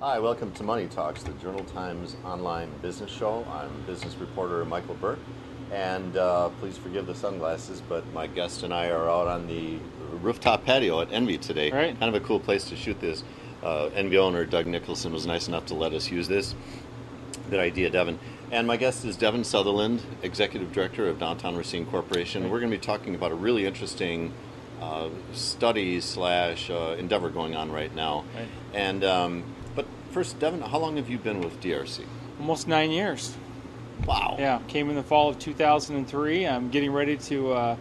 Hi, welcome to Money Talks, the Journal Times online business show. I'm business reporter Michael Burke, and please forgive the sunglasses, but my guest and I are out on the rooftop patio at Envy today. Right. Kind of a cool place to shoot this. Envy owner Doug Nicholson was nice enough to let us use this. Good idea, Devin. And my guest is Devin Sutherland, Executive Director of Downtown Racine Corporation. Right. We're going to be talking about a really interesting study slash endeavor going on right now. Right. And but first, Devin, how long have you been with DRC? Almost 9 years. Wow. Yeah, came in the fall of 2003. I'm getting ready to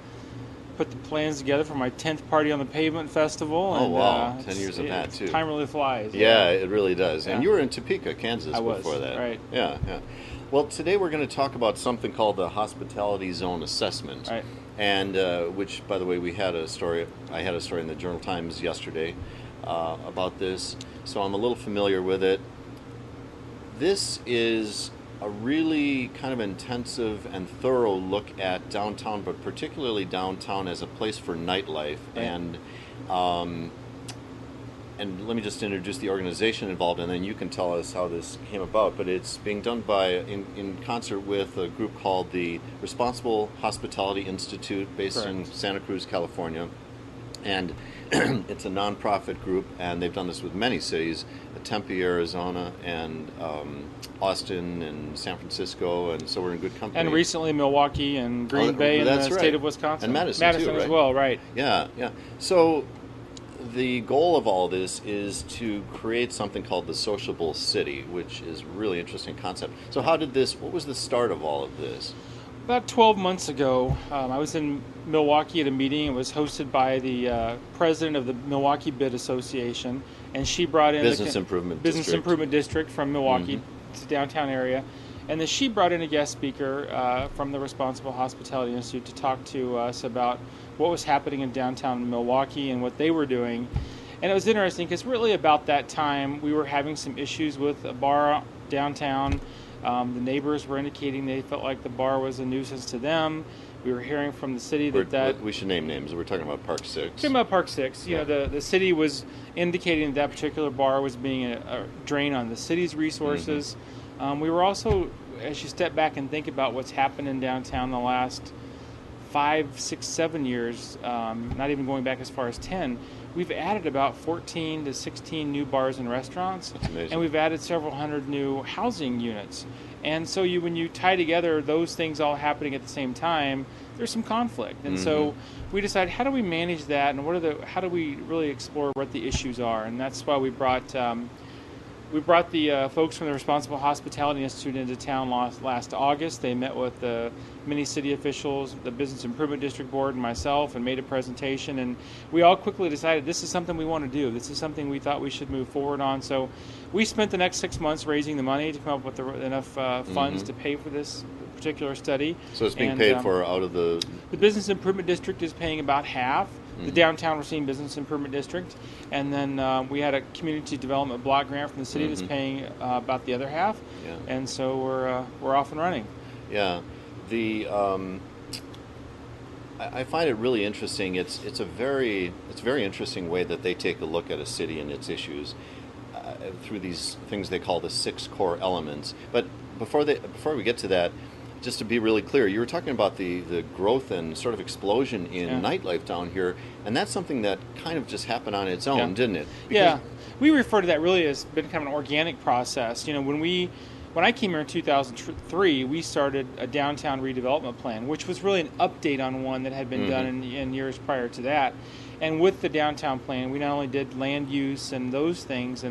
put the plans together for my 10th Party on the Pavement Festival. Oh, and, wow. 10 years of that, too. Time really flies. Yeah, it really does. Yeah. And you were in Topeka, Kansas I was, before that. right. Yeah, yeah. Well, today we're going to talk about something called the Hospitality Zone Assessment. Right. And which, by the way, I had a story in the Journal Times yesterday about this, so I'm a little familiar with it. This is a really kind of intensive and thorough look at downtown, but particularly downtown as a place for nightlife. Right. And let me just introduce the organization involved, and then you can tell us how this came about. But it's being done in concert with a group called the Responsible Hospitality Institute, based in Correct. Santa Cruz, California. And it's a nonprofit group, and they've done this with many cities: Tempe, Arizona, and Austin, and San Francisco. And so we're in good company. And recently Milwaukee and Green Bay in the that's right. state of Wisconsin. And Madison too, as right? well, right. Yeah, yeah. So the goal of all this is to create something called the sociable city, which is a really interesting concept. So what was the start of all of this? About 12 months ago, I was in Milwaukee at a meeting. It was hosted by the president of the Milwaukee Bid Association, and she brought in Business Improvement District from Milwaukee to the downtown area. And then she brought in a guest speaker from the Responsible Hospitality Institute to talk to us about what was happening in downtown Milwaukee and what they were doing. And it was interesting because really about that time we were having some issues with a bar downtown. The neighbors were indicating they felt like the bar was a nuisance to them. We were hearing from the city that we should name names. We're talking about Park 6. Talking about Park 6, you know, the city was indicating that particular bar was being a drain on the city's resources. We were also, as you step back and think about what's happened in downtown the last 5, 6, 7 years, not even going back as far as 10, we've added about 14 to 16 new bars and restaurants. That's amazing. And we've added several hundred new housing units. And so when you tie together those things all happening at the same time, there's some conflict. And so we decided, how do we manage that, and how do we really explore what the issues are? And that's why we brought the folks from the Responsible Hospitality Institute into town last August. They met with the many city officials, the Business Improvement District Board, and myself, and made a presentation. And we all quickly decided this is something we want to do. This is something we thought we should move forward on. So we spent the next 6 months raising the money to come up with enough funds to pay for this particular study. So it's being paid for out of the... The Business Improvement District is paying about half. The Downtown Racine Business Improvement District, and then we had a community development block grant from the city that's paying about the other half, and so we're off and running. Yeah, I find it really interesting. It's a very interesting way that they take a look at a city and its issues through these things they call the 6 core elements. But before we get to that, just to be really clear, you were talking about the growth and sort of explosion in nightlife down here, and that's something that kind of just happened on its own, didn't it? Because we refer to that really as been kind of an organic process. You know, when I came here in 2003, we started a downtown redevelopment plan, which was really an update on one that had been done in years prior to that. And with the downtown plan, we not only did land use and those things,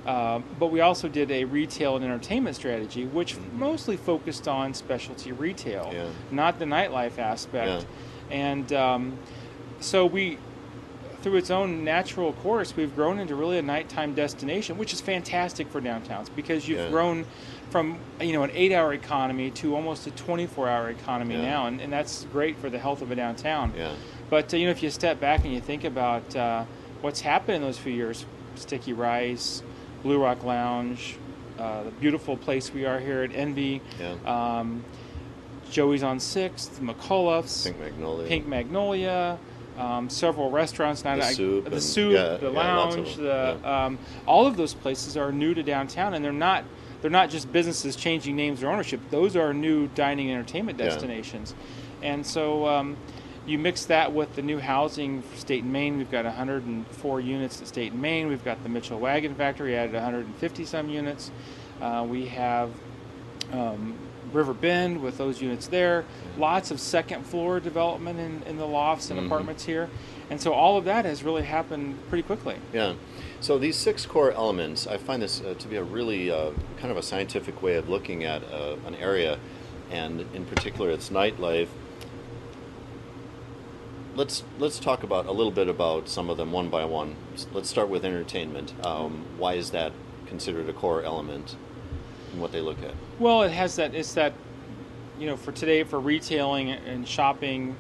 but we also did a retail and entertainment strategy, which mostly focused on specialty retail, not the nightlife aspect. And so through its own natural course, we've grown into really a nighttime destination, which is fantastic for downtowns because you've grown from an 8-hour economy to almost a 24-hour economy now, and that's great for the health of a downtown. But if you step back and you think about what's happened in those few years, Sticky Rice, Blue Rock Lounge, the beautiful place we are here at Envy, Joey's on 6th, McCullough's, Pink Magnolia, several restaurants. The soup, the lounge, all of those places are new to downtown, and they're not just businesses changing names or ownership. Those are new dining and entertainment destinations. And so you mix that with the new housing for State and Main. We've got 104 units at State and Main. We've got the Mitchell Wagon Factory, added 150-some units. We have River Bend with those units there. Lots of second-floor development in the lofts and apartments here. And so all of that has really happened pretty quickly. Yeah. So these 6 core elements, I find this to be a really kind of a scientific way of looking at an area, and in particular its nightlife. Let's talk about a little bit about some of them one by one. Let's start with entertainment. Why is that considered a core element in what they look at? Well, it's that, for today, for retailing and shopping,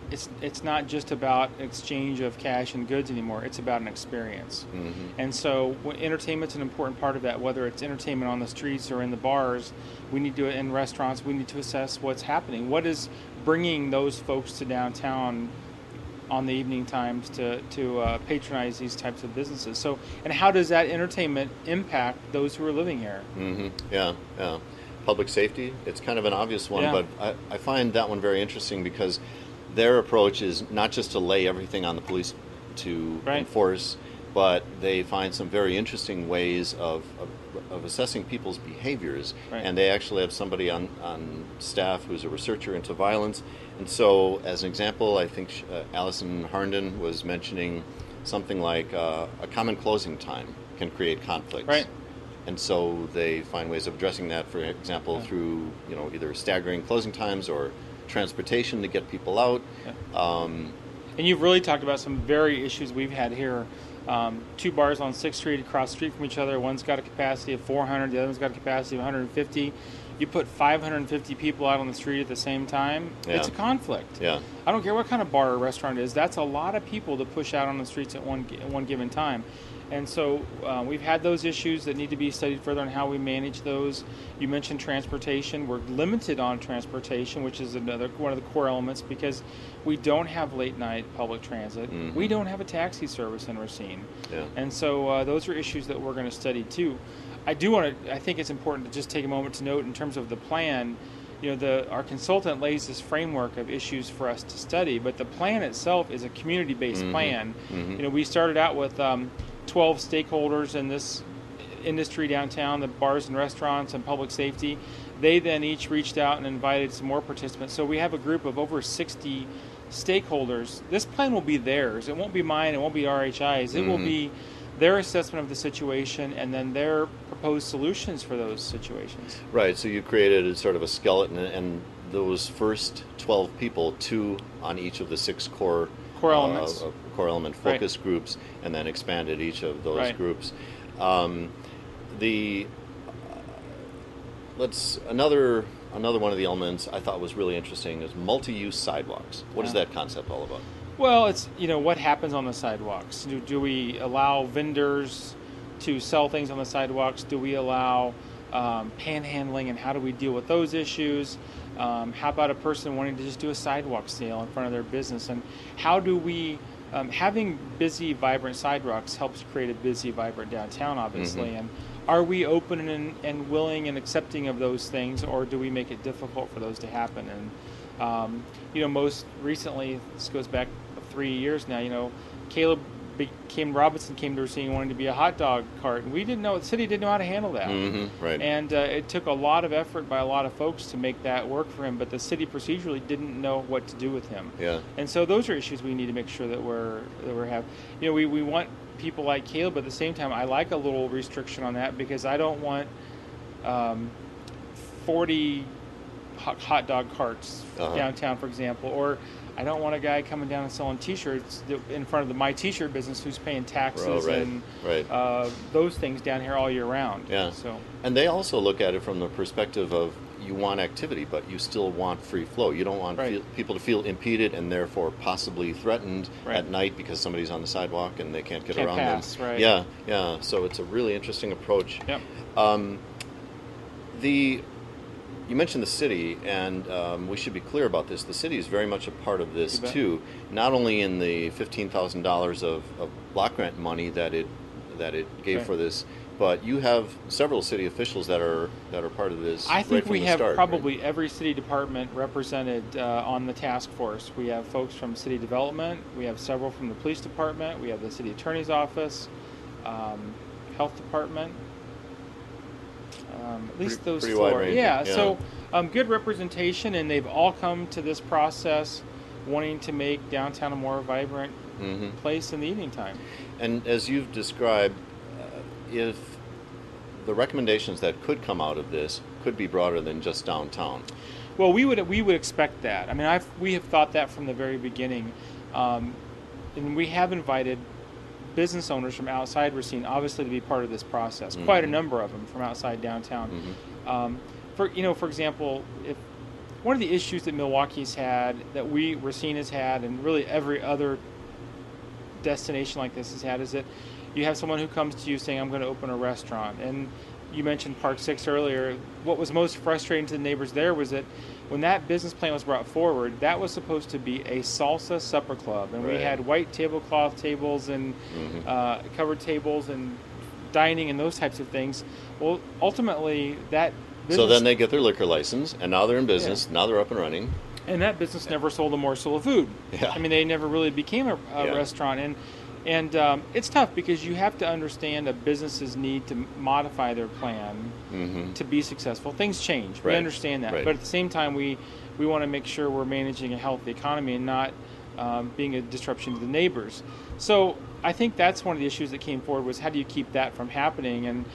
it's not just about exchange of cash and goods anymore. It's about an experience. And so entertainment's an important part of that, whether it's entertainment on the streets or in the bars. In restaurants, we need to assess what's happening. What is bringing those folks to downtown on the evening times to patronize these types of businesses? So, and how does that entertainment impact those who are living here? Yeah. Public safety, it's kind of an obvious one, but I find that one very interesting because their approach is not just to lay everything on the police to enforce, but they find some very interesting ways of assessing people's behaviors. And they actually have somebody on staff who's a researcher into violence. And so, as an example, I think Allison Harnden was mentioning something like a common closing time can create conflicts. And so they find ways of addressing that, for example, through either staggering closing times or transportation to get people out. And you've really talked about some very issues we've had here. 2 bars on 6th Street across the street from each other. One's got a capacity of 400, the other one's got a capacity of 150. You put 550 people out on the street at the same time, it's a conflict. I don't care what kind of bar or restaurant it is. That's a lot of people to push out on the streets at one given time. And so we've had those issues that need to be studied further on how we manage those. You mentioned transportation. We're limited on transportation, which is another one of the core elements, because we don't have late-night public transit. We don't have a taxi service in Racine. And so those are issues that we're going to study too. I think it's important to just take a moment to note in terms of the plan. Our consultant lays this framework of issues for us to study, but the plan itself is a community-based plan. We started out with 12 stakeholders in this industry downtown, the bars and restaurants and public safety. They then each reached out and invited some more participants. So we have a group of over 60 stakeholders. This plan will be theirs. It won't be mine. It won't be RHI's. It will be their assessment of the situation and then their proposed solutions for those situations. Right. So you created a sort of a skeleton, and those first 12 people, 2 on each of the 6 core elements. Core element focus groups, and then expanded each of those groups. Another one of the elements I thought was really interesting is multi-use sidewalks. What is that concept all about? Well, it's what happens on the sidewalks. Do we allow vendors to sell things on the sidewalks? Do we allow panhandling, and how do we deal with those issues? How about a person wanting to just do a sidewalk sale in front of their business? And how do we, having busy, vibrant sidewalks helps create a busy, vibrant downtown, obviously. And are we open and willing and accepting of those things, or do we make it difficult for those to happen? And, most recently, this goes back 3 years now, Robinson came to Racine wanting to be a hot dog cart, and the city didn't know how to handle that. And it took a lot of effort by a lot of folks to make that work for him, but the city procedurally didn't know what to do with him. And so those are issues we need to make sure that we have. We want people like Caleb, but at the same time, I like a little restriction on that, because I don't want 40 hot dog carts downtown, for example, or I don't want a guy coming down and selling T-shirts in front of my T-shirt business who's paying taxes and those things down here all year round. So, and they also look at it from the perspective of you want activity, but you still want free flow. You don't want people to feel impeded and therefore possibly threatened at night because somebody's on the sidewalk and they can't get around pass, them. So it's a really interesting approach. you mentioned the city, and we should be clear about this. The city is very much a part of this too. Not only in the $15,000 of block grant money that it gave for this, but you have several city officials that are part of this. I think right from we the have start, probably right? every city department represented on the task force. We have folks from city development. We have several from the police department. We have the city attorney's office, health department. At least those pretty four. wide-ranging, Yeah. yeah. So good representation, and they've all come to this process wanting to make downtown a more vibrant place in the evening time. And as you've described, if the recommendations that could come out of this could be broader than just downtown. Well, we would expect that. I mean, we have thought that from the very beginning, and we have invited business owners from outside Racine, obviously, to be part of this process. Quite a number of them from outside downtown. For example, if one of the issues that Milwaukee's had, that Racine has had, and really every other destination like this has had, is that you have someone who comes to you saying, "I'm going to open a restaurant," and you mentioned Park 6 earlier. What was most frustrating to the neighbors there was that when that business plan was brought forward, that was supposed to be a salsa supper club, and we had white tablecloth tables and covered tables and dining and those types of things. Well, ultimately, that business, so then they get their liquor license, and now they're in business. Now they're up and running. And that business never sold a morsel of food. Yeah. I mean, they never really became a restaurant. And it's tough because you have to understand a business's need to modify their plan to be successful. Things change. We understand that. But at the same time, we want to make sure we're managing a healthy economy and not being a disruption to the neighbors. So I think that's one of the issues that came forward, was how do you keep that from happening? And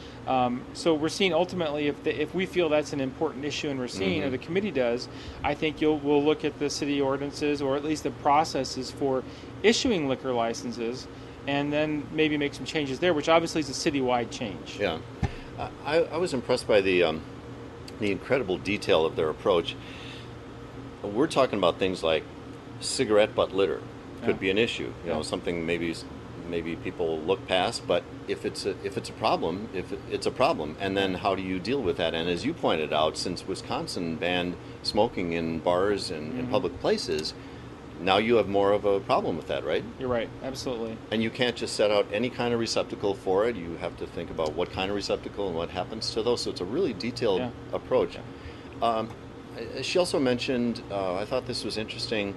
so Racine, ultimately, if we feel that's an important issue in Racine, or the committee does, I think we'll look at the city ordinances, or at least the processes for issuing liquor licenses, and then maybe make some changes there, which obviously is a citywide change. Yeah. I was impressed by the incredible detail of their approach. We're talking about things like cigarette butt litter could be an issue. You know, something maybe people look past, but if it's a problem, it's a problem, and then how do you deal with that? And as you pointed out, since Wisconsin banned smoking in bars and in public places, now you have more of a problem with that, right? You're right, absolutely. And you can't just set out any kind of receptacle for it. You have to think about what kind of receptacle and what happens to those. So it's a really detailed approach. She also mentioned, I thought this was interesting,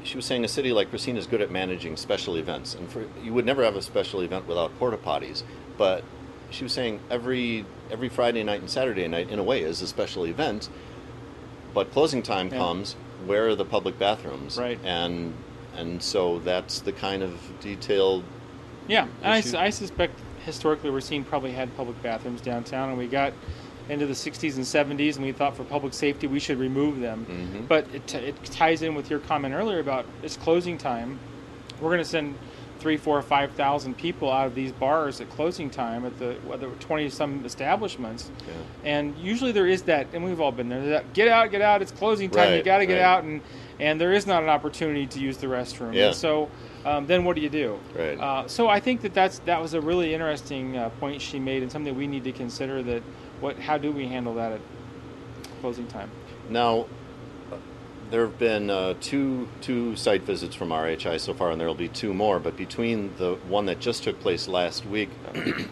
she was saying a city like Racine is good at managing special events. And you would never have a special event without porta potties. But she was saying every Friday night and Saturday night, in a way, is a special event. But closing time comes, where are the public bathrooms? Right. And so that's the kind of detailed and I suspect historically Racine probably had public bathrooms downtown, and we got into the 60s and 70s, and we thought for public safety we should remove them. But it ties in with your comment earlier about it's closing time. We're going to send 3,000, 4,000, 5,000 people out of these bars at closing time at the 20-some establishments. And usually there is that, and we've all been there, that get out, it's closing time, you got to get out, and there is not an opportunity to use the restroom. And so then what do you do? So I think that was a really interesting point she made, and something we need to consider, that how do we handle that at closing time? Now, there have been two site visits from RHI so far, and there will be two more. But between the one that just took place last week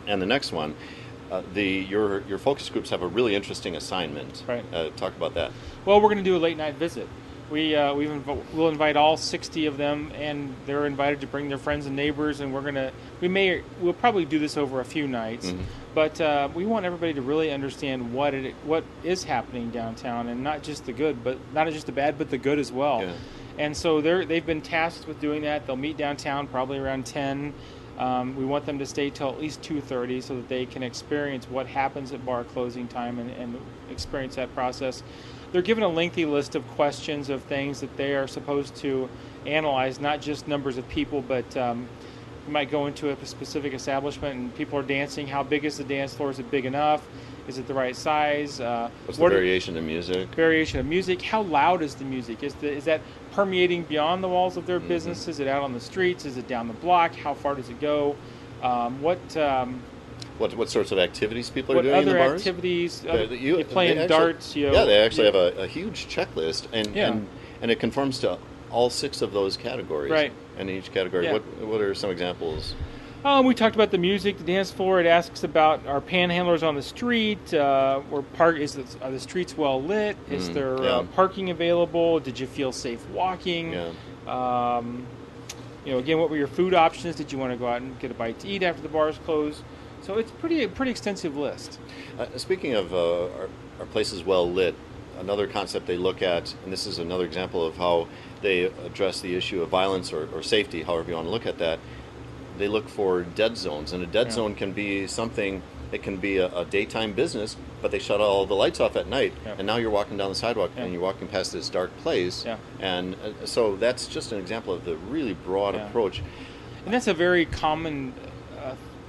and the next one, your focus groups have a really interesting assignment. Talk about that. Well, we're going to do a late night visit. We'll invite all 60 of them, and they're invited to bring their friends and neighbors. And we'll probably do this over a few nights. But we want everybody to really understand what is happening downtown, and not just the good, but not just the bad, but the good as well. And so they've been tasked with doing that. They'll meet downtown probably around 10. We want them to stay till at least 2:30 so that they can experience what happens at bar closing time and experience that process. They're given a lengthy list of questions of things that they are supposed to analyze, not just numbers of people, but you might go into a specific establishment and people are dancing. How big is the dance floor? Is it big enough? Is it the right size? What's the variation of music? Variation of music. How loud is the music? Is that permeating beyond the walls of their business? Is it out on the streets? Is it down the block? How far does it go? what sorts of activities people are What doing in the other bars? activities? You You playing actually, darts? yeah, they actually have a huge checklist, and, Yeah. and it conforms to all 6 of those categories. Right. And in each category, Yeah. what are some examples? We talked about the music, the dance floor. It asks about our panhandlers on the street. Are the streets well lit? Is there yeah. parking available? Did you feel safe walking? Yeah. Again, what were your food options? Did you want to go out and get a bite to eat after the bars closed? So it's pretty extensive list. Speaking of are places well lit, another concept they look at, and this is another example of how they address the issue of violence or safety, however you want to look at that. They look for dead zones, and a dead zone can be something. It can be a daytime business, but they shut all the lights off at night, and now you're walking down the sidewalk and you're walking past this dark place, and so that's just an example of the really broad approach. And that's a very common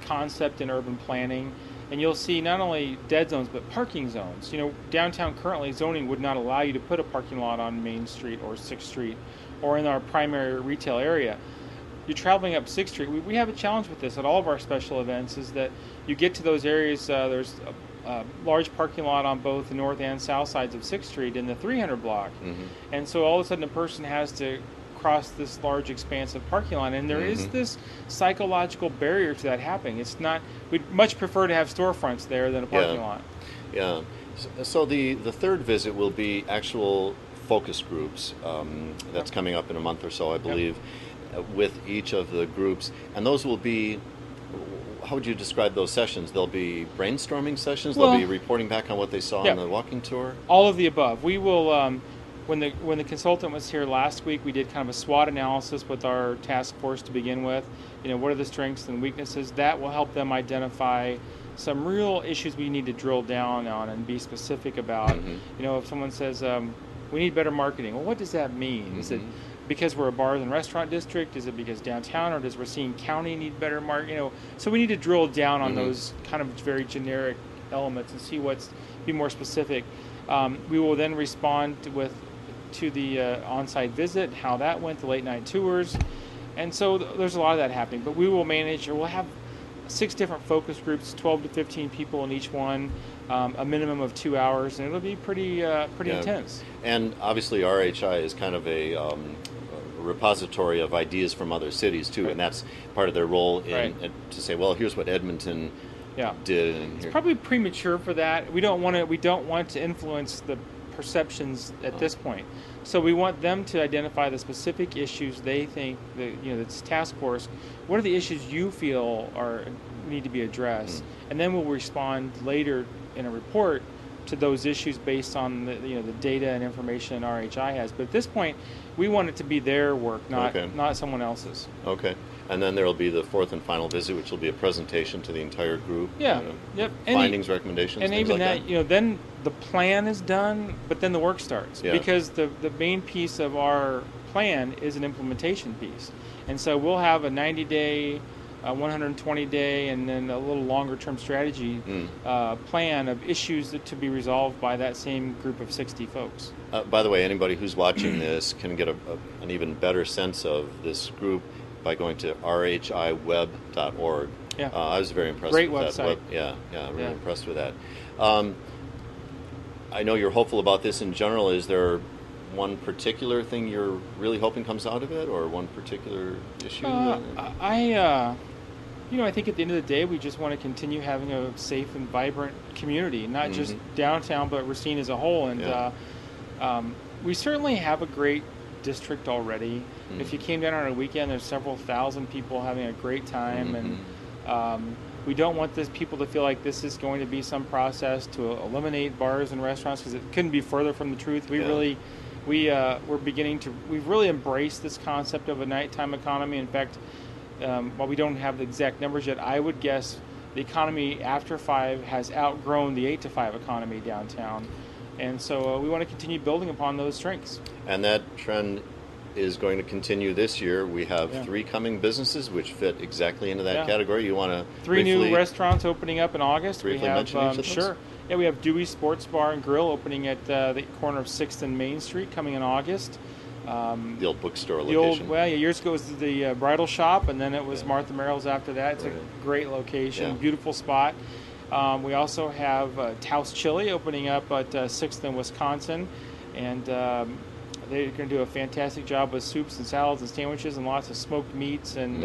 concept in urban planning, and you'll see not only dead zones but parking zones. Downtown currently zoning would not allow you to put a parking lot on Main Street or 6th Street or in our primary retail area. You're traveling up 6th Street. We have a challenge with this at all of our special events, is that you get to those areas, there's a large parking lot on both the north and south sides of 6th Street in the 300 block. And so all of a sudden a person has to cross this large expansive parking lot, and there is this psychological barrier to that happening. It's not, we'd much prefer to have storefronts there than a parking lot. Yeah. So the third visit will be actual focus groups. That's coming up in a month or so, I believe. With each of the groups, and those will be, how would you describe those sessions? They'll be brainstorming sessions. They'll be reporting back on what they saw on the walking tour. All of the above. We will. When the consultant was here last week, we did kind of a SWOT analysis with our task force to begin with. What are the strengths and weaknesses? That will help them identify some real issues we need to drill down on and be specific about. If someone says we need better marketing, well, what does that mean? Is it because we're a bars and restaurant district? Is it because downtown, or does Racine County need better marketing? So we need to drill down on those kind of very generic elements and see be more specific. We will then respond to the on-site visit, how that went, the late night tours, and so there's a lot of that happening. But we will manage, or we'll have 6 different focus groups, 12 to 15 people in each one, a minimum of 2 hours, and it'll be pretty intense. And obviously RHI is kind of a repository of ideas from other cities too, and that's part of their role in to say, well, here's what Edmonton did. And it's probably premature for that. We don't want to influence the perceptions at this point. So we want them to identify the specific issues they think that this task force. What are the issues you feel need to be addressed, and then we'll respond later in a report to those issues based on the data and information RHI has. But at this point, we want it to be their work, not someone else's. Okay. And then there will be the 4th and final visit, which will be a presentation to the entire group. Findings, recommendations, and things even like that. Then the plan is done, but then the work starts because the main piece of our plan is an implementation piece, and so we'll have a 90-day. 120-day, and then a little longer-term strategy plan of issues to be resolved by that same group of 60 folks. By the way, anybody who's watching this can get an even better sense of this group by going to rhiweb.org. I was very impressed with website. That. Really impressed with that. I know you're hopeful about this in general. Is there one particular thing you're really hoping comes out of it, or one particular issue? I think at the end of the day, we just want to continue having a safe and vibrant community, not just downtown, but Racine as a whole. And we certainly have a great district already. If you came down on a weekend, there's several thousand people having a great time, and we don't want people to feel like this is going to be some process to eliminate bars and restaurants, because it couldn't be further from the truth. We've really embraced this concept of a nighttime economy. In fact, while we don't have the exact numbers yet, I would guess the economy after 5 has outgrown the 8 to 5 economy downtown. And so we want to continue building upon those strengths. And that trend is going to continue this year. We have 3 coming businesses which fit exactly into that category. You want to 3 new restaurants opening up in August. Briefly mention each of those? Sure. Yeah, we have Dewey Sports Bar and Grill opening at the corner of 6th and Main Street coming in August. The old bookstore The location. old, years ago it was the bridal shop, and then it was Martha Merrill's after that. It's Right. a great location, Yeah. beautiful spot. We also have Taos Chili opening up at 6th in Wisconsin, and they're going to do a fantastic job with soups and salads and sandwiches and lots of smoked meats, and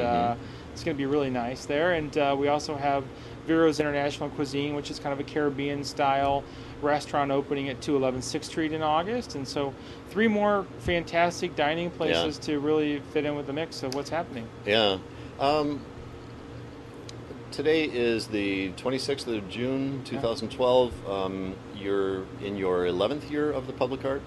it's going to be really nice there. And we also have Vero's International Cuisine, which is kind of a Caribbean-style restaurant opening at 211 6th Street in August. And so 3 more fantastic dining places to really fit in with the mix of what's happening. Yeah. Today is the 26th of June, 2012. You're in your 11th year of the public art?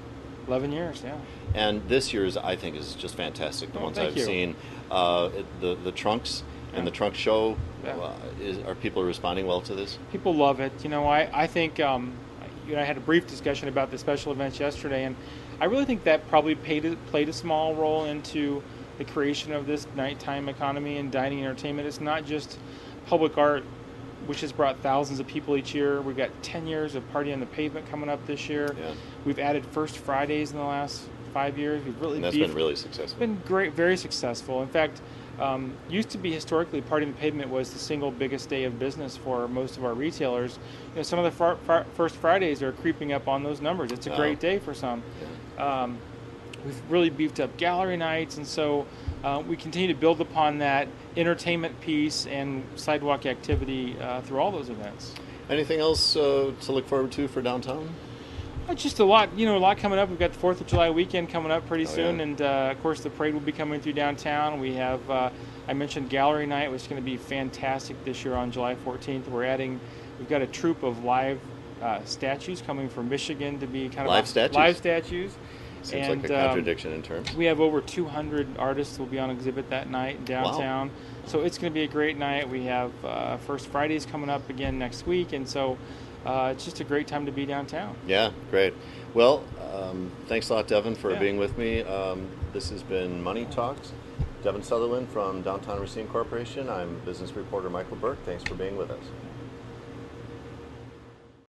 11 years, yeah. And this year's, I think, is just fantastic. The ones thank I've you. seen. The trunks and the trunk show, are people responding well to this? People love it. I think I had a brief discussion about the special events yesterday, and I really think that probably played a small role into the creation of this nighttime economy and dining entertainment. It's not just public art, which has brought thousands of people each year. We've got 10 years of Party on the Pavement coming up this year. Yeah. We've added First Fridays in the last 5 years. We've really And that's been really successful. It's been great, very successful. In fact, used to be historically, Party on the Pavement was the single biggest day of business for most of our retailers. Some of the First Fridays are creeping up on those numbers. It's a great day for some. Yeah. We've really beefed up gallery nights, and so we continue to build upon that entertainment piece and sidewalk activity through all those events. Anything else to look forward to for downtown? Just a lot coming up. We've got the 4th of July weekend coming up pretty soon, yeah. and of course the parade will be coming through downtown. We have, I mentioned Gallery Night, which is going to be fantastic this year on July 14th. We've got a troupe of live statues coming from Michigan to be kind of Live statues? Live statues. Seems And, like a contradiction in terms. We have over 200 artists will be on exhibit that night in downtown. Wow. So it's going to be a great night. We have First Fridays coming up again next week, and so it's just a great time to be downtown. Yeah, great. Well, thanks a lot, Devin, for Yeah. being with me. This has been Money Talks. Devin Sutherland from Downtown Racine Corporation. I'm business reporter Michael Burke. Thanks for being with us.